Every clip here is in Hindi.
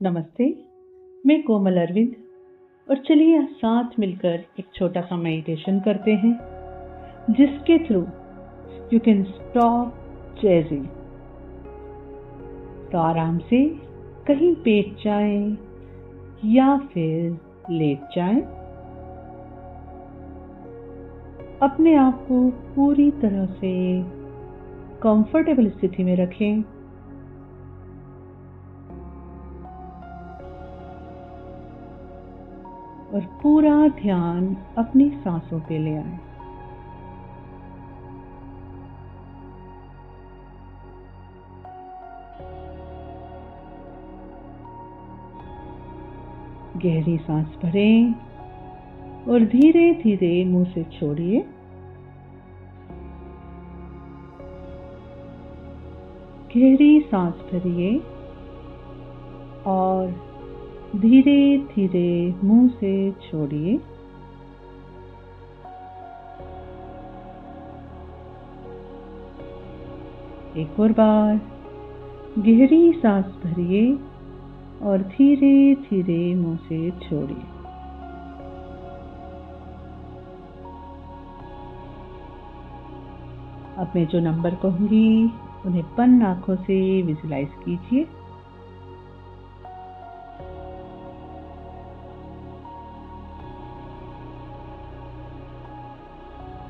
नमस्ते, मैं कोमल अरविंद और चलिए साथ मिलकर एक छोटा सा मेडिटेशन करते हैं जिसके through you can stop chasing. तो आराम से कहीं बैठ जाएं या फिर लेट जाएं। अपने आप को पूरी तरह से कंफर्टेबल स्थिति में रखें और पूरा ध्यान अपनी सांसों पे ले आए। गहरी सांस भरें और धीरे धीरे मुंह से छोड़िए। गहरी सांस भरिए और धीरे धीरे मुंह से छोड़िए। एक और बार गहरी सांस भरिए और धीरे धीरे मुंह से छोड़िए। अब मैं जो नंबर कहूंगी उन्हें बंद आंखों से विजुलाइज कीजिए।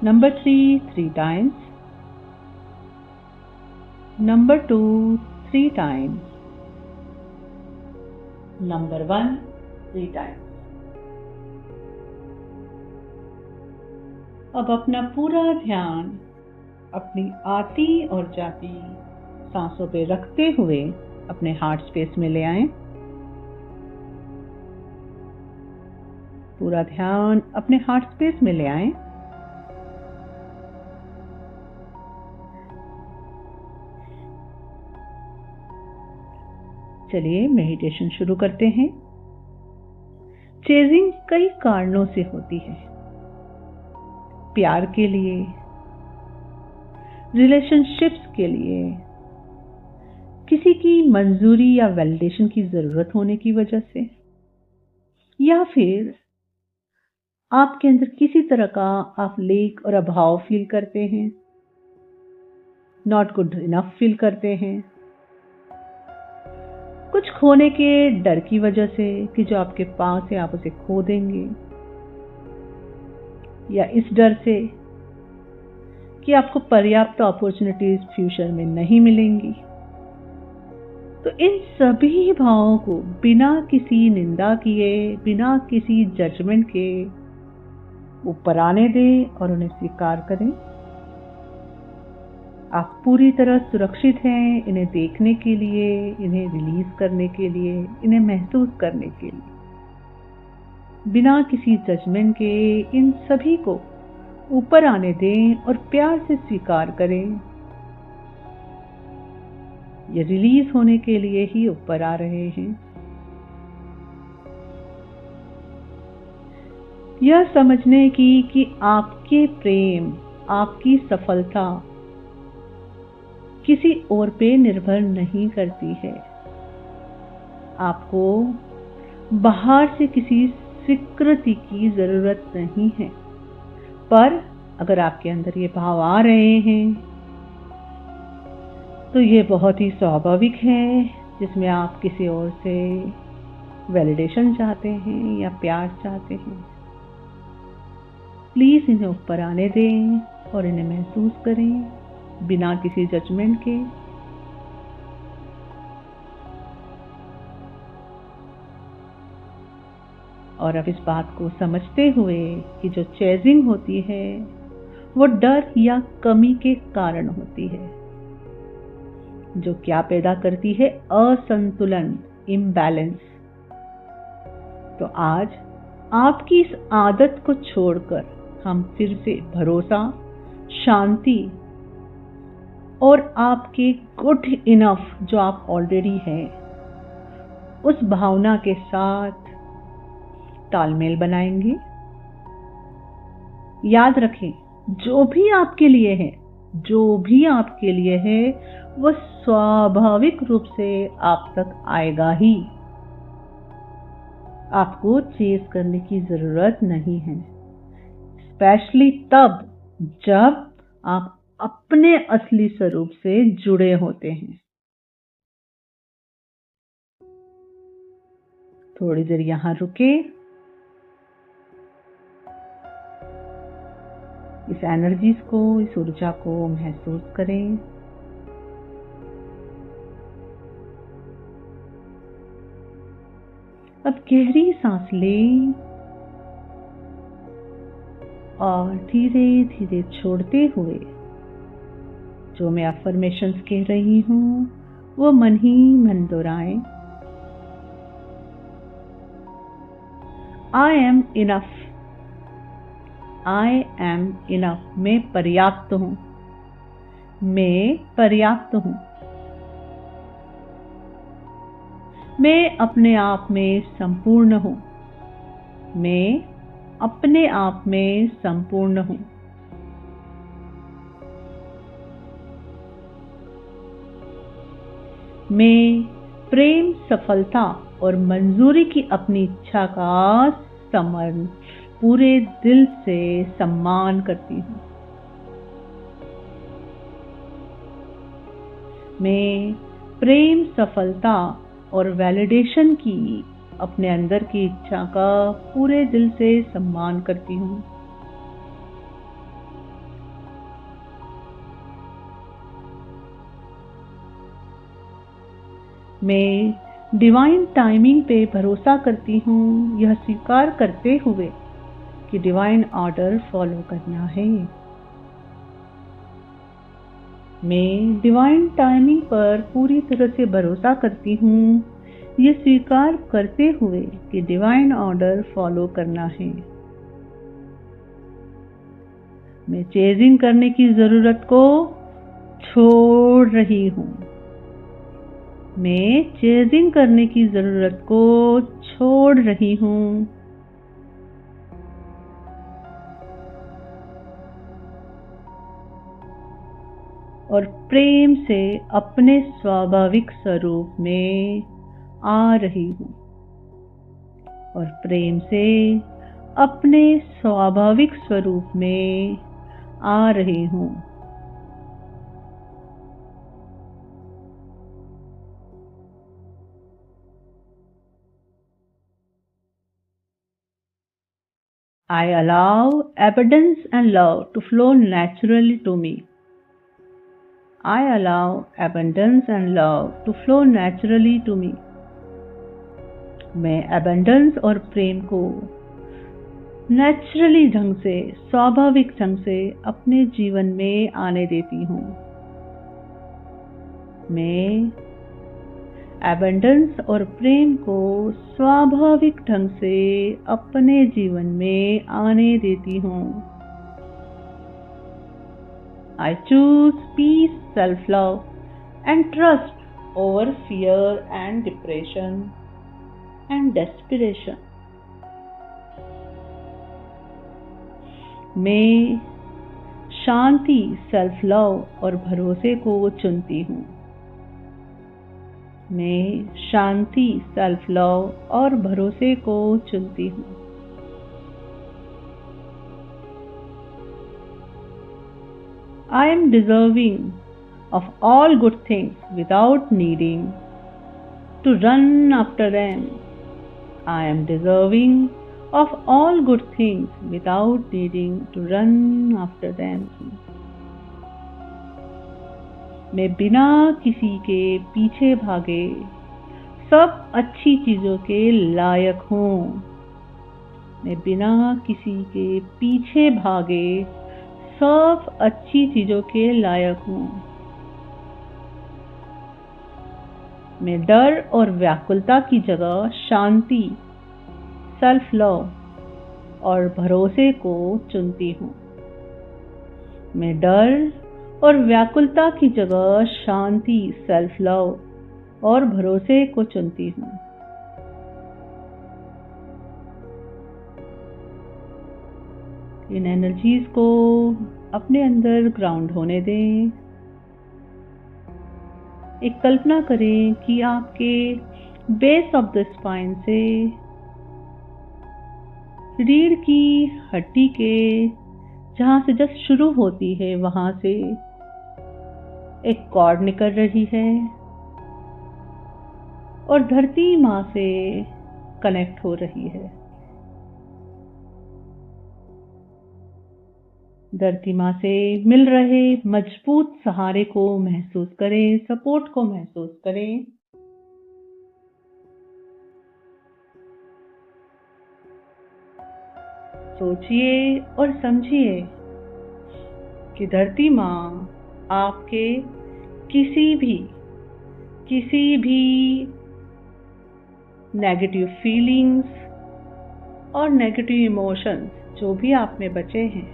Number 3 times. Number 2 3 times. Number 1 3 times. अब अपना पूरा ध्यान अपनी आती और जाती सांसों पे रखते हुए अपने हार्ट स्पेस में ले आएं। पूरा ध्यान अपने हार्ट स्पेस में ले आएं। चलिए मेडिटेशन शुरू करते हैं। चेजिंग कई कारणों से होती है। प्यार के लिए, रिलेशनशिप्स के लिए, किसी की मंजूरी या वैलिडेशन की जरूरत होने की वजह से, या फिर आपके अंदर किसी तरह का आप लेक और अभाव फील करते हैं, नॉट गुड इनफ फील करते हैं, कुछ खोने के डर की वजह से कि जो आपके पास है आप उसे खो देंगे, या इस डर से कि आपको पर्याप्त अपॉर्चुनिटीज फ्यूचर में नहीं मिलेंगी। तो इन सभी भावों को बिना किसी निंदा किए, बिना किसी जजमेंट के ऊपर आने दें और उन्हें स्वीकार करें। आप पूरी तरह सुरक्षित हैं इन्हें देखने के लिए, इन्हें रिलीज करने के लिए, इन्हें महसूस करने के लिए। बिना किसी जजमेंट के इन सभी को ऊपर आने दें और प्यार से स्वीकार करें। ये रिलीज होने के लिए ही ऊपर आ रहे हैं। यह समझने की कि आपके प्रेम, आपकी सफलता किसी और पे निर्भर नहीं करती है। आपको बाहर से किसी स्वीकृति की जरूरत नहीं है। पर अगर आपके अंदर ये भाव आ रहे हैं तो ये बहुत ही स्वाभाविक है, जिसमें आप किसी और से वैलिडेशन चाहते हैं या प्यार चाहते हैं। प्लीज इन्हें ऊपर आने दें और इन्हें महसूस करें बिना किसी जजमेंट के। और अब इस बात को समझते हुए कि जो चेजिंग होती है वो डर या कमी के कारण होती है, जो क्या पैदा करती है असंतुलन, इम्बैलेंस। तो आज आपकी इस आदत को छोड़कर हम फिर से भरोसा, शांति और आपके गुड इनफ जो आप ऑलरेडी हैं उस भावना के साथ तालमेल बनाएंगे। याद रखें, जो भी आपके लिए है, जो भी आपके लिए है, वह स्वाभाविक रूप से आप तक आएगा ही। आपको चेस करने की जरूरत नहीं है, स्पेशली तब जब आप अपने असली स्वरूप से जुड़े होते हैं। थोड़ी देर यहाँ रुके, इस एनर्जीज को, इस ऊर्जा को महसूस करें। अब गहरी सांस लें और धीरे धीरे छोड़ते हुए जो मैं अफर्मेशंस कह रही हूँ वो मन ही मन दोहराएं। I am enough, I am enough. मैं पर्याप्त हूँ, मैं पर्याप्त हूँ। मैं अपने आप में संपूर्ण हूँ, मैं अपने आप में संपूर्ण हूँ। मैं प्रेम, सफलता और मंजूरी की अपनी इच्छा का समर्पण पूरे दिल से सम्मान करती हूँ। मैं प्रेम, सफलता और वैलिडेशन की अपने अंदर की इच्छा का पूरे दिल से सम्मान करती हूँ। मैं डिवाइन टाइमिंग पे भरोसा करती हूँ, यह स्वीकार करते हुए कि डिवाइन ऑर्डर फॉलो करना है। मैं डिवाइन टाइमिंग पर पूरी तरह से भरोसा करती हूँ, ये स्वीकार करते हुए कि डिवाइन ऑर्डर फॉलो करना है। मैं चेजिंग करने की जरूरत को छोड़ रही हूँ, मैं चेजिंग करने की जरूरत को छोड़ रही हूँ। और प्रेम से अपने स्वाभाविक स्वरूप में आ रही हूँ, और प्रेम से अपने स्वाभाविक स्वरूप में आ रही हूँ। I allow abundance and love to flow naturally to me. I allow abundance and love to flow naturally to me. मैं abundance और प्रेम को नेचुरली ढंग से, स्वाभाविक ढंग से अपने जीवन में आने देती हूँ। मैं एबंडेंस और प्रेम को स्वाभाविक ढंग से अपने जीवन में आने देती हूँ। I choose peace, self-love and trust over fear and depression and desperation. मैं शांति, सेल्फ लव और भरोसे को चुनती हूँ। मैं शांति, सेल्फ लव और भरोसे को चुनती हूँ। I am deserving of all good things without needing to run after them. I am deserving of all good things without needing to run after them. मैं बिना किसी के पीछे भागे सब अच्छी चीजों के लायक हूँ। मैं बिना किसी के पीछे भागे सब अच्छी चीजों के लायक हूँ। मैं डर और व्याकुलता की जगह शांति, सेल्फ लव और भरोसे को चुनती हूँ। मैं डर और व्याकुलता की जगह शांति, सेल्फ लव और भरोसे को चुनती हूँ। इन एनर्जीज को अपने अंदर ग्राउंड होने दें। एक कल्पना करें कि आपके बेस ऑफ द स्पाइन से रीढ़ की हड्डी के जहाँ से जस्ट शुरू होती है वहाँ से एक कॉर्ड निकल रही है और धरती माँ से कनेक्ट हो रही है। धरती माँ से मिल रहे मजबूत सहारे को महसूस करें, सपोर्ट को महसूस करें। सोचिए और समझिए कि धरती माँ आपके किसी भी नेगेटिव फीलिंग्स और नेगेटिव इमोशंस जो भी आप में बचे हैं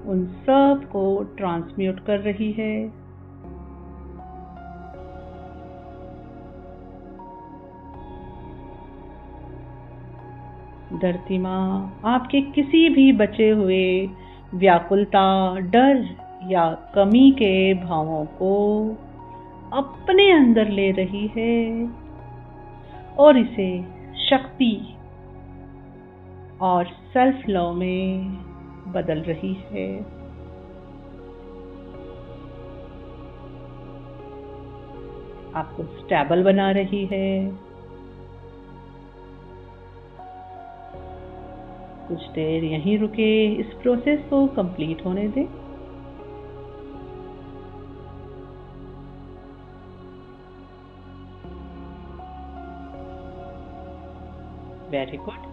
उन सब को ट्रांसम्यूट कर रही है। धरती माँ आपके किसी भी बचे हुए व्याकुलता, डर या कमी के भावों को अपने अंदर ले रही है और इसे शक्ति और सेल्फ लव में बदल रही है। आपको स्टेबल बना रही है। कुछ देर यहीं रुके, इस प्रोसेस को कंप्लीट होने दें। Very good.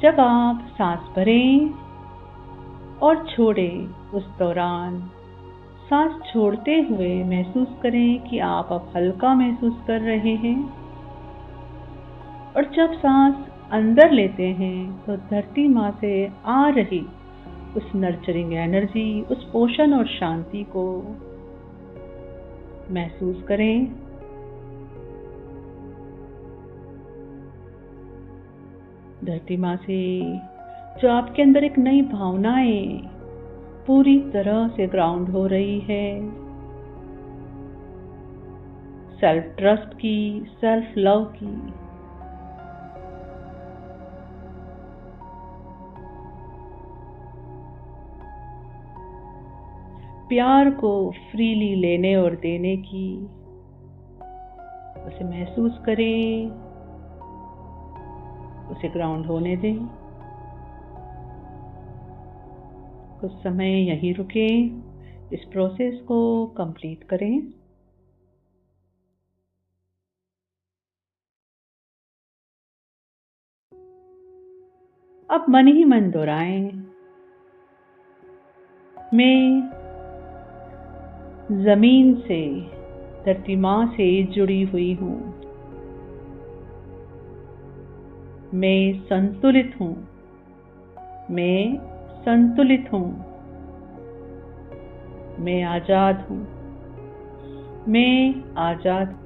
जब आप सांस भरें और छोड़ें, उस दौरान सांस छोड़ते हुए महसूस करें कि आप अब हल्का महसूस कर रहे हैं और जब सांस अंदर लेते हैं तो धरती माँ से आ रही उस नर्चरिंग एनर्जी, उस पोषण और शांति को महसूस करें। धरती माँ से जो आपके अंदर एक नई भावनाएं पूरी तरह से ग्राउंड हो रही है, सेल्फ ट्रस्ट की, सेल्फ लव की। प्यार को फ्रीली लेने और देने की, उसे महसूस करें, उसे ग्राउंड होने दें। कुछ समय यहीं रुकें, इस प्रोसेस को कंप्लीट करें। अब मन ही मन दोहराएं, मैं जमीन से, धरती माँ से जुड़ी हुई हूँ। मैं संतुलित हूँ। मैं संतुलित हूँ। मैं आजाद हूँ। मैं आजाद हूँ।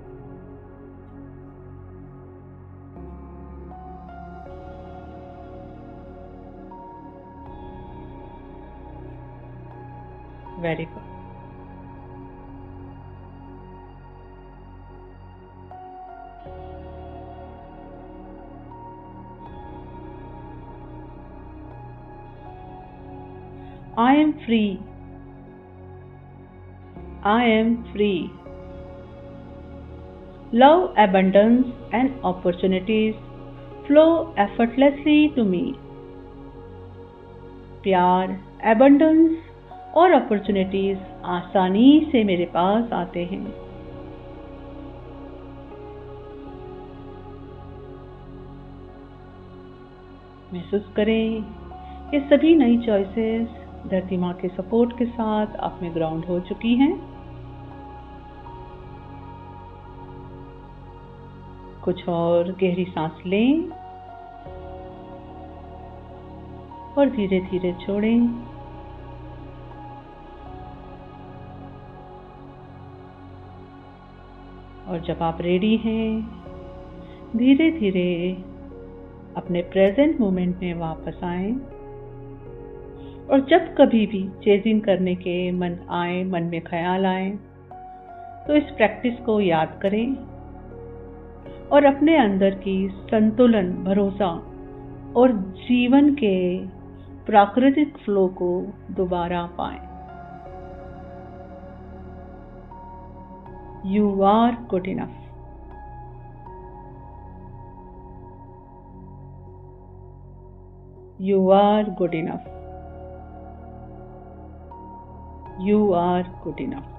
Very good. I am free. I am free. Love, abundance, and opportunities flow effortlessly to me. प्यार, abundance और opportunities आसानी से मेरे पास आते हैं। महसूस करें ये सभी नई चॉइसेस धरती माँ के सपोर्ट के साथ आप में ग्राउंड हो चुकी हैं। कुछ और गहरी सांस लें और धीरे धीरे छोड़ें। और जब आप रेडी हैं, धीरे धीरे अपने प्रेजेंट मोमेंट में वापस आएं। और जब कभी भी चेजिंग करने के मन आए, मन में ख्याल आए, तो इस प्रैक्टिस को याद करें और अपने अंदर की संतुलन, भरोसा और जीवन के प्राकृतिक फ्लो को दोबारा पाएं। You are good enough. You are good enough. You are good enough.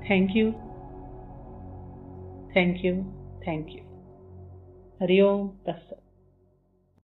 Thank you. Thank you. Thank you. Hari Om Tat Sat.